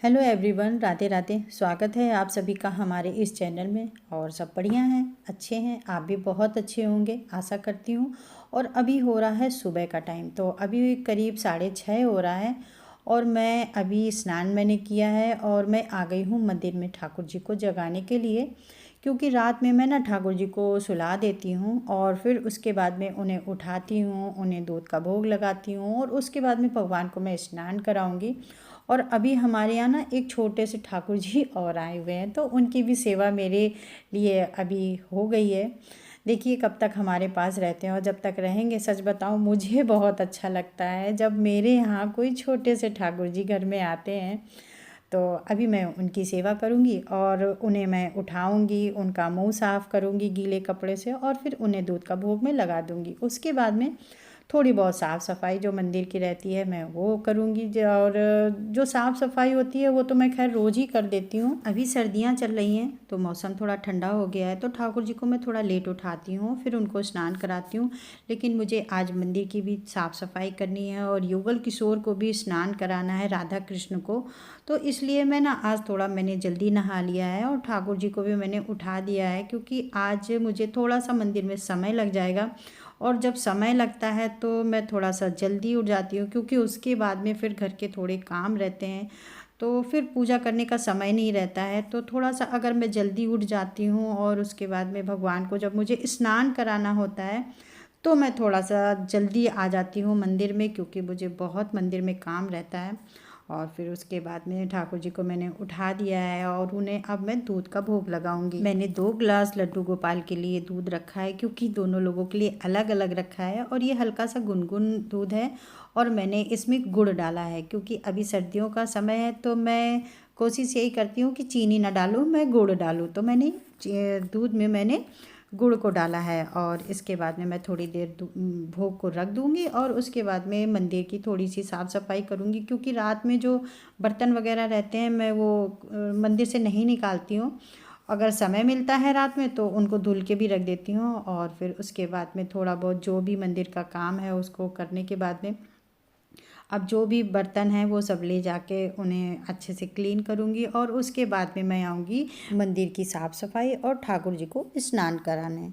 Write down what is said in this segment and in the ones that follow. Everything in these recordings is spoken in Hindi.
Hello everyone, Radhe Radhe. स्वागत है आप सभी का हमारे इस चैनल में। और सब बढ़िया हैं, अच्छे हैं। आप भी बहुत अच्छे होंगे, आशा करती हूँ। और अभी हो रहा है सुबह का टाइम, तो अभी करीब 6:30 हो रहा है। और मैं अभी स्नान मैंने किया है और मैं आ गई हूँ मंदिर में ठाकुर जी को जगाने के लिए। क्योंकि रात में मैं ना ठाकुर जी को सुला देती हूँ और फिर उसके बाद में उन्हें उठाती हूँ, उन्हें दूध का भोग लगाती हूँ और उसके बाद में भगवान को मैं स्नान कराऊंगी। और अभी हमारे यहाँ ना एक छोटे से ठाकुर जी और आए हुए हैं, तो उनकी भी सेवा मेरे लिए अभी हो गई है। देखिए कब तक हमारे पास रहते हैं और जब तक रहेंगे, सच बताऊं मुझे बहुत अच्छा लगता है जब मेरे यहाँ कोई छोटे से ठाकुर जी घर में आते हैं। तो अभी मैं उनकी सेवा करूँगी और उन्हें मैं उठाऊँगी, उनका मुंह साफ़ करूँगी गीले कपड़े से और फिर उन्हें दूध का भोग में लगा दूँगी। उसके बाद में थोड़ी बहुत साफ़ सफाई जो मंदिर की रहती है मैं वो करूँगी। और जो साफ़ सफाई होती है वो तो मैं खैर रोज़ ही कर देती हूँ। अभी सर्दियाँ चल रही हैं तो मौसम थोड़ा ठंडा हो गया है, तो ठाकुर जी को मैं थोड़ा लेट उठाती हूँ, फिर उनको स्नान कराती हूँ। लेकिन मुझे आज मंदिर की भी साफ़ सफाई करनी है और युगल किशोर को भी स्नान कराना है, राधा कृष्ण को। तो इसलिए मैं ना आज थोड़ा मैंने जल्दी नहा लिया है और ठाकुर जी को भी मैंने उठा दिया है, क्योंकि आज मुझे थोड़ा सा मंदिर में समय लग जाएगा। और जब समय लगता है तो मैं थोड़ा सा जल्दी उठ जाती हूँ, क्योंकि उसके बाद में फिर घर के थोड़े काम रहते हैं, तो फिर पूजा करने का समय नहीं रहता है। तो थोड़ा सा अगर मैं जल्दी उठ जाती हूँ और उसके बाद में भगवान को जब मुझे स्नान कराना होता है तो मैं थोड़ा सा जल्दी आ जाती हूँ मंदिर में, क्योंकि मुझे बहुत मंदिर में काम रहता है। और फिर उसके बाद में ठाकुर जी को मैंने उठा दिया है और उन्हें अब मैं दूध का भोग लगाऊंगी। मैंने 2 ग्लास लड्डू गोपाल के लिए दूध रखा है, क्योंकि दोनों लोगों के लिए अलग अलग रखा है। और ये हल्का सा गुनगुन दूध है और मैंने इसमें गुड़ डाला है, क्योंकि अभी सर्दियों का समय है तो मैं कोशिश यही करती हूँ कि चीनी ना डालूँ, मैं गुड़ डालूँ। तो मैंने दूध में मैंने गुड़ को डाला है और इसके बाद में मैं थोड़ी देर भोग को रख दूँगी और उसके बाद में मंदिर की थोड़ी सी साफ़ सफाई करूँगी, क्योंकि रात में जो बर्तन वगैरह रहते हैं मैं वो मंदिर से नहीं निकालती हूँ। अगर समय मिलता है रात में तो उनको धुल के भी रख देती हूँ और फिर उसके बाद में थोड़ा बहुत जो भी मंदिर का काम है उसको करने के बाद में अब जो भी बर्तन हैं वो सब ले जाके उन्हें अच्छे से क्लीन करूँगी और उसके बाद में मैं आऊँगी मंदिर की साफ़ सफाई और ठाकुर जी को स्नान कराने।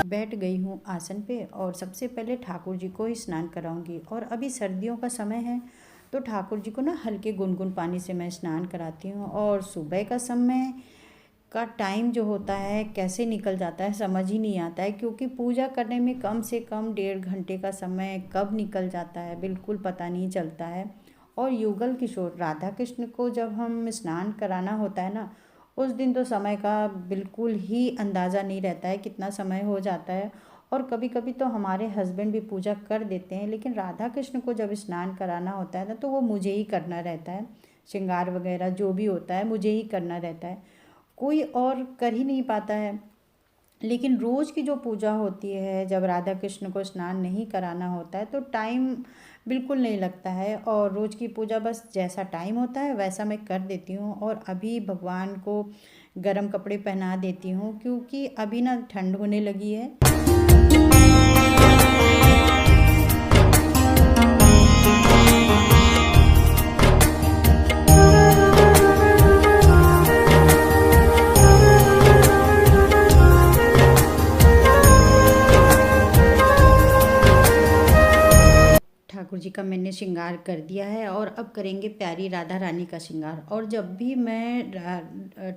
बैठ गई हूँ आसन पे और सबसे पहले ठाकुर जी को ही स्नान कराऊंगी। और अभी सर्दियों का समय है तो ठाकुर जी को ना हल्के गुनगुन पानी से मैं स्नान कराती हूँ। और सुबह का समय का टाइम जो होता है कैसे निकल जाता है समझ ही नहीं आता है, क्योंकि पूजा करने में कम से कम 1.5 घंटे का समय कब निकल जाता है बिल्कुल पता नहीं चलता है। और युगल किशोर राधा कृष्ण को जब हम स्नान कराना होता है ना, उस दिन तो समय का बिल्कुल ही अंदाज़ा नहीं रहता है कितना समय हो जाता है। और कभी कभी तो हमारे हस्बैंड भी पूजा कर देते हैं, लेकिन राधा कृष्ण को जब स्नान कराना होता है ना तो वो मुझे ही करना रहता है। श्रृंगार वगैरह जो भी होता है मुझे ही करना रहता है, कोई और कर ही नहीं पाता है। लेकिन रोज़ की जो पूजा होती है जब राधा कृष्ण को स्नान नहीं कराना होता है तो टाइम बिल्कुल नहीं लगता है, और रोज़ की पूजा बस जैसा टाइम होता है वैसा मैं कर देती हूँ। और अभी भगवान को गर्म कपड़े पहना देती हूँ, क्योंकि अभी ना ठंड होने लगी है। ठाकुर जी का मैंने श्रृंगार कर दिया है और अब करेंगे प्यारी राधा रानी का श्रृंगार। और जब भी मैं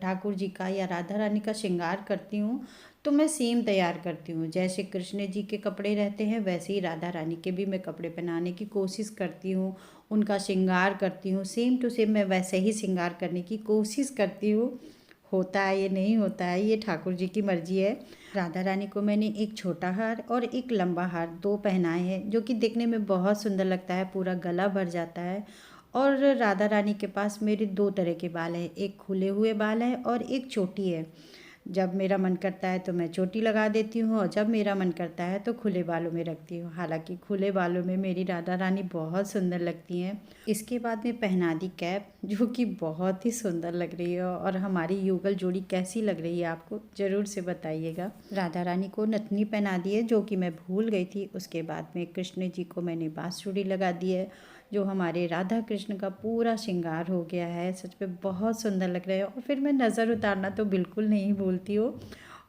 ठाकुर जी का या राधा रानी का श्रृंगार करती हूँ तो मैं सेम तैयार करती हूँ। जैसे कृष्ण जी के कपड़े रहते हैं वैसे ही राधा रानी के भी मैं कपड़े पहनाने की कोशिश करती हूँ, उनका श्रृंगार करती हूँ। सेम टू सेम मैं वैसे ही श्रृंगार करने की कोशिश करती हूँ। होता है ये नहीं होता है ये ठाकुर जी की मर्जी है। राधा रानी को मैंने एक छोटा हार और एक लंबा हार 2 पहनाए हैं, जो कि देखने में बहुत सुंदर लगता है, पूरा गला भर जाता है। और राधा रानी के पास मेरे 2 तरह के बाल हैं, एक खुले हुए बाल है और एक चोटी है। जब मेरा मन करता है तो मैं चोटी लगा देती हूँ और जब मेरा मन करता है तो खुले बालों में रखती हूँ। हालांकि खुले बालों में मेरी राधा रानी बहुत सुंदर लगती हैं। इसके बाद में पहना दी कैप, जो कि बहुत ही सुंदर लग रही है। और हमारी युगल जोड़ी कैसी लग रही है आपको ज़रूर से बताइएगा। राधा रानी को नथनी पहना दी है, जो कि मैं भूल गई थी। उसके बाद में कृष्ण जी को मैंने बांसुरी लगा दी है, जो हमारे राधा कृष्ण का पूरा श्रृंगार हो गया है। सच में बहुत सुंदर लग रहे हैं। और फिर मैं नज़र उतारना तो बिल्कुल नहीं भूलती हूँ,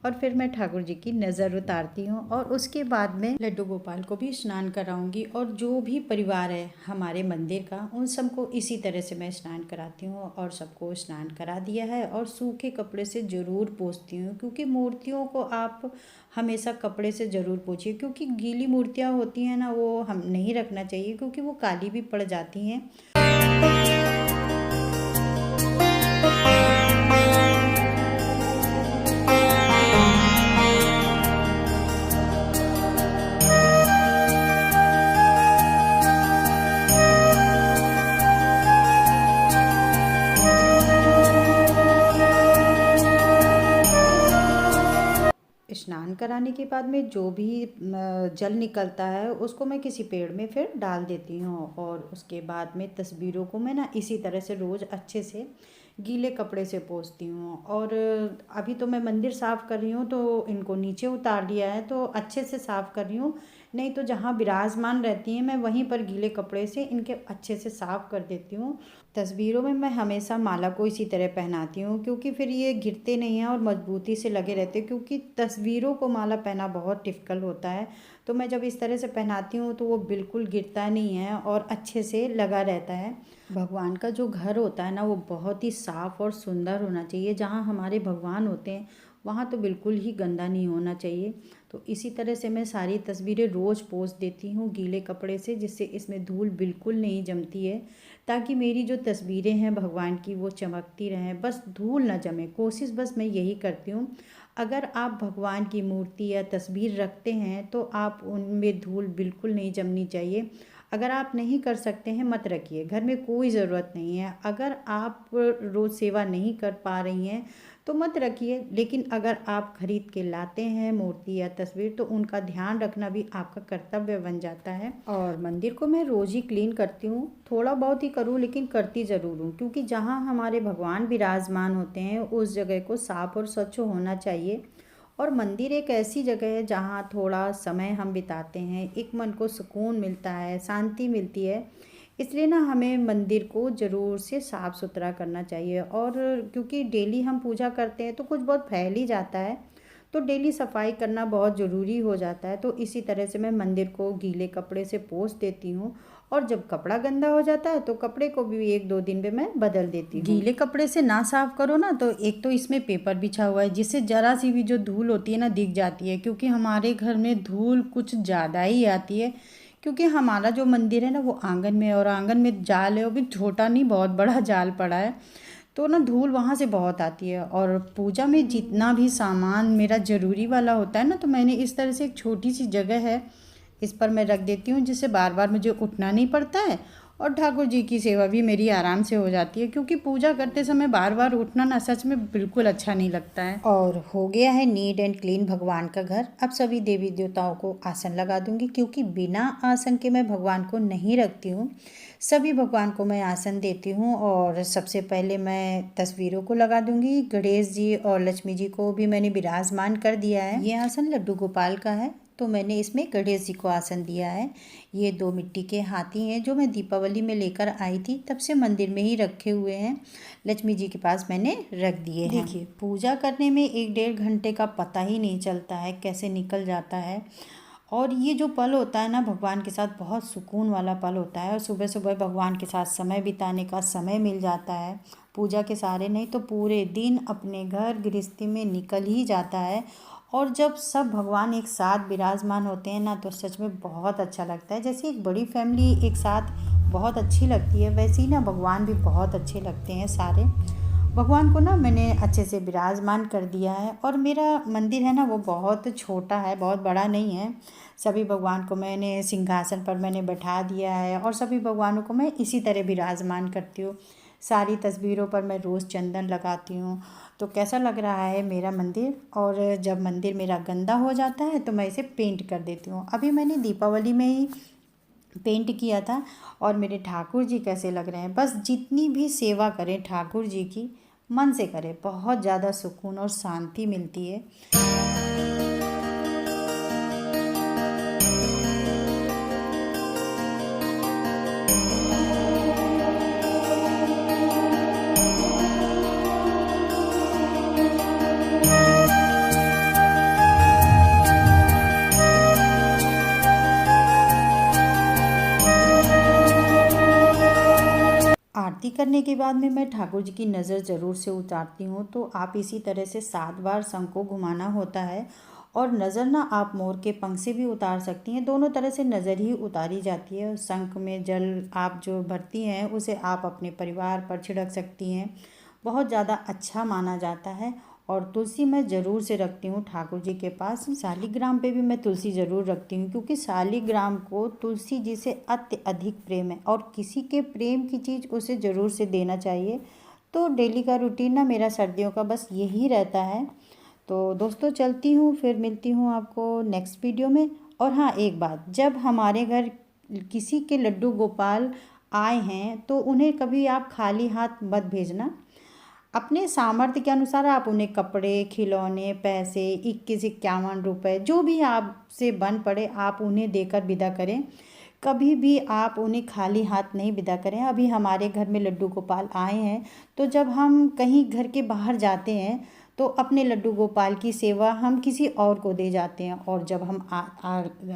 और फिर मैं ठाकुर जी की नज़र उतारती हूँ। और उसके बाद में लड्डू गोपाल को भी स्नान कराऊंगी, और जो भी परिवार है हमारे मंदिर का उन सबको इसी तरह से मैं स्नान कराती हूँ। और सबको स्नान करा दिया है, और सूखे कपड़े से ज़रूर पोंछती हूँ, क्योंकि मूर्तियों को आप हमेशा कपड़े से ज़रूर पोंछिए, क्योंकि गीली मूर्तियाँ होती हैं ना, वो हम नहीं रखना चाहिए, क्योंकि वो काली भी पड़ जाती हैं। स्नान कराने के बाद में जो भी जल निकलता है उसको मैं किसी पेड़ में फिर डाल देती हूँ। और उसके बाद में तस्वीरों को मैं ना इसी तरह से रोज़ अच्छे से गीले कपड़े से पोंछती हूँ। और अभी तो मैं मंदिर साफ़ कर रही हूँ, तो इनको नीचे उतार लिया है, तो अच्छे से साफ़ कर रही हूँ। नहीं तो जहाँ विराजमान रहती हैं मैं वहीं पर गीले कपड़े से इनके अच्छे से साफ़ कर देती हूँ। तस्वीरों में मैं हमेशा माला को इसी तरह पहनाती हूँ, क्योंकि फिर ये गिरते नहीं हैं और मजबूती से लगे रहते हैं, क्योंकि तस्वीरों को माला पहना बहुत डिफ़िकल्ट होता है। तो मैं जब इस तरह से पहनाती हूँ तो वो बिल्कुल गिरता नहीं है और अच्छे से लगा रहता है। भगवान का जो घर होता है ना, वो बहुत ही साफ़ और सुंदर होना चाहिए। जहाँ हमारे भगवान होते हैं वहाँ तो बिल्कुल ही गंदा नहीं होना चाहिए। तो इसी तरह से मैं सारी तस्वीरें रोज़ पोंछ देती हूँ गीले कपड़े से, जिससे इसमें धूल बिल्कुल नहीं जमती है, ताकि मेरी जो तस्वीरें हैं भगवान की वो चमकती रहें, बस धूल ना जमे। कोशिश बस मैं यही करती हूँ। अगर आप भगवान की मूर्ति या तस्वीर रखते हैं तो आप उनमें धूल बिल्कुल नहीं जमनी चाहिए। अगर आप नहीं कर सकते हैं मत रखिए, घर में कोई ज़रूरत नहीं है। अगर आप रोज़ सेवा नहीं कर पा रही हैं तो मत रखिए, लेकिन अगर आप खरीद के लाते हैं मूर्ति या तस्वीर तो उनका ध्यान रखना भी आपका कर्तव्य बन जाता है। और मंदिर को मैं रोज़ ही क्लीन करती हूँ, थोड़ा बहुत ही करूँ लेकिन करती ज़रूर हूँ, क्योंकि जहाँ हमारे भगवान विराजमान होते हैं उस जगह को साफ और स्वच्छ होना चाहिए। और मंदिर एक ऐसी जगह है जहाँ थोड़ा समय हम बिताते हैं, एक मन को सुकून मिलता है, शांति मिलती है। इसलिए ना हमें मंदिर को ज़रूर से साफ़ सुथरा करना चाहिए। और क्योंकि डेली हम पूजा करते हैं तो कुछ बहुत फैल ही जाता है, तो डेली सफाई करना बहुत ज़रूरी हो जाता है। तो इसी तरह से मैं मंदिर को गीले कपड़े से पोंछ देती हूँ, और जब कपड़ा गंदा हो जाता है तो कपड़े को भी 1-2 दिन में मैं बदल देती हूँ। गीले कपड़े से ना साफ़ करो ना तो एक तो इसमें पेपर बिछा हुआ है, जिससे ज़रा सी भी जो धूल होती है ना दिख जाती है, क्योंकि हमारे घर में धूल कुछ ज़्यादा ही आती है। क्योंकि हमारा जो मंदिर है ना वो आंगन में है, और आंगन में जाल है, वो भी छोटा नहीं बहुत बड़ा जाल पड़ा है, तो ना धूल वहाँ से बहुत आती है। और पूजा में जितना भी सामान मेरा ज़रूरी वाला होता है ना, तो मैंने इस तरह से एक छोटी सी जगह है, इस पर मैं रख देती हूँ, जिससे बार बार मुझे उठना नहीं पड़ता है, और ठाकुर जी की सेवा भी मेरी आराम से हो जाती है। क्योंकि पूजा करते समय बार बार उठना ना सच में बिल्कुल अच्छा नहीं लगता है। और हो गया है नीट एंड क्लीन भगवान का घर। अब सभी देवी देवताओं को आसन लगा दूंगी, क्योंकि बिना आसन के मैं भगवान को नहीं रखती हूँ। सभी भगवान को मैं आसन देती हूँ, और सबसे पहले मैं तस्वीरों को लगा दूंगी। गणेश जी और लक्ष्मी जी को भी मैंने विराजमान कर दिया है। ये आसन लड्डू गोपाल का है, तो मैंने इसमें गणेश जी को आसन दिया है। ये 2 मिट्टी के हाथी हैं जो मैं दीपावली में लेकर आई थी, तब से मंदिर में ही रखे हुए हैं। लक्ष्मी जी के पास मैंने रख दिए हैं। देखिए, पूजा करने में 1-1.5 घंटे का पता ही नहीं चलता है कैसे निकल जाता है। और ये जो पल होता है ना भगवान के साथ, बहुत सुकून वाला पल होता है। और सुबह सुबह भगवान के साथ समय बिताने का समय मिल जाता है। पूजा के सारे नहीं तो पूरे दिन अपने घर गृहस्थी में निकल ही जाता है। और जब सब भगवान एक साथ विराजमान होते हैं ना, तो सच में बहुत अच्छा लगता है। जैसे एक बड़ी फैमिली एक साथ बहुत अच्छी लगती है, वैसे ही ना भगवान भी बहुत अच्छे लगते हैं सारे। भगवान को ना मैंने अच्छे से विराजमान कर दिया है। और मेरा मंदिर है ना वो बहुत छोटा है, बहुत बड़ा नहीं है। सभी भगवान को मैंने सिंहासन पर मैंने बैठा दिया है, और सभी भगवानों को मैं इसी तरह विराजमान करती हूँ। सारी तस्वीरों पर मैं रोज़ चंदन लगाती हूँ। तो कैसा लग रहा है मेरा मंदिर। और जब मंदिर मेरा गंदा हो जाता है तो मैं इसे पेंट कर देती हूँ। अभी मैंने दीपावली में ही पेंट किया था। और मेरे ठाकुर जी कैसे लग रहे हैं। बस जितनी भी सेवा करें ठाकुर जी की, मन से करें, बहुत ज़्यादा सुकून और शांति मिलती है। आरती करने के बाद में मैं ठाकुर जी की नज़र ज़रूर से उतारती हूँ। तो आप इसी तरह से 7 बार शंख को घुमाना होता है। और नज़र ना आप मोर के पंख से भी उतार सकती हैं। दोनों तरह से नज़र ही उतारी जाती है। शंख में जल आप जो भरती हैं उसे आप अपने परिवार पर छिड़क सकती हैं। बहुत ज़्यादा अच्छा माना जाता है। और तुलसी मैं ज़रूर से रखती हूँ ठाकुर जी के पास। शालिग्राम पे भी मैं तुलसी ज़रूर रखती हूँ, क्योंकि शालिग्राम को तुलसी जी से अत्यधिक प्रेम है और किसी के प्रेम की चीज़ उसे ज़रूर से देना चाहिए। तो डेली का रूटीन ना मेरा सर्दियों का बस यही रहता है। तो दोस्तों चलती हूँ, फिर मिलती हूँ आपको नेक्स्ट वीडियो में। और हाँ, एक बात, जब हमारे घर किसी के लड्डू गोपाल आए हैं तो उन्हें कभी आप खाली हाथ मत भेजना। अपने सामर्थ्य के अनुसार आप उन्हें कपड़े, खिलौने, पैसे, 21-51 रुपए जो भी आपसे बन पड़े आप उन्हें देकर विदा करें। कभी भी आप उन्हें खाली हाथ नहीं विदा करें। अभी हमारे घर में लड्डू गोपाल आए हैं, तो जब हम कहीं घर के बाहर जाते हैं तो अपने लड्डू गोपाल की सेवा हम किसी और को दे जाते हैं। और जब हम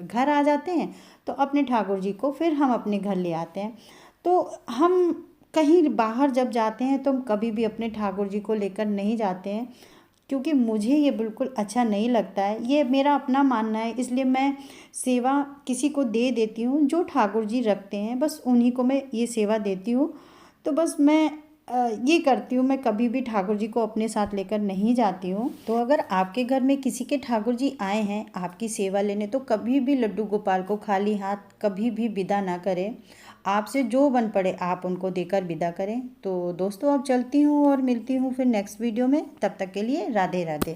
घर आ जाते हैं तो अपने ठाकुर जी को फिर हम अपने घर ले आते हैं। तो हम कहीं बाहर जब जाते हैं तो हम कभी भी अपने ठाकुर जी को लेकर नहीं जाते हैं, क्योंकि मुझे ये बिल्कुल अच्छा नहीं लगता है। ये मेरा अपना मानना है, इसलिए मैं सेवा किसी को दे देती हूँ जो ठाकुर जी रखते हैं, बस उन्हीं को मैं ये सेवा देती हूँ। तो बस मैं ये करती हूँ, मैं कभी भी ठाकुर जी को अपने साथ लेकर नहीं जाती हूँ। तो अगर आपके घर में किसी के ठाकुर जी आए हैं आपकी सेवा लेने, तो कभी भी लड्डू गोपाल को खाली हाथ कभी भी विदा ना करें। आपसे जो बन पड़े आप उनको देकर विदा करें। तो दोस्तों अब चलती हूँ और मिलती हूँ फिर नेक्स्ट वीडियो में। तब तक के लिए राधे राधे।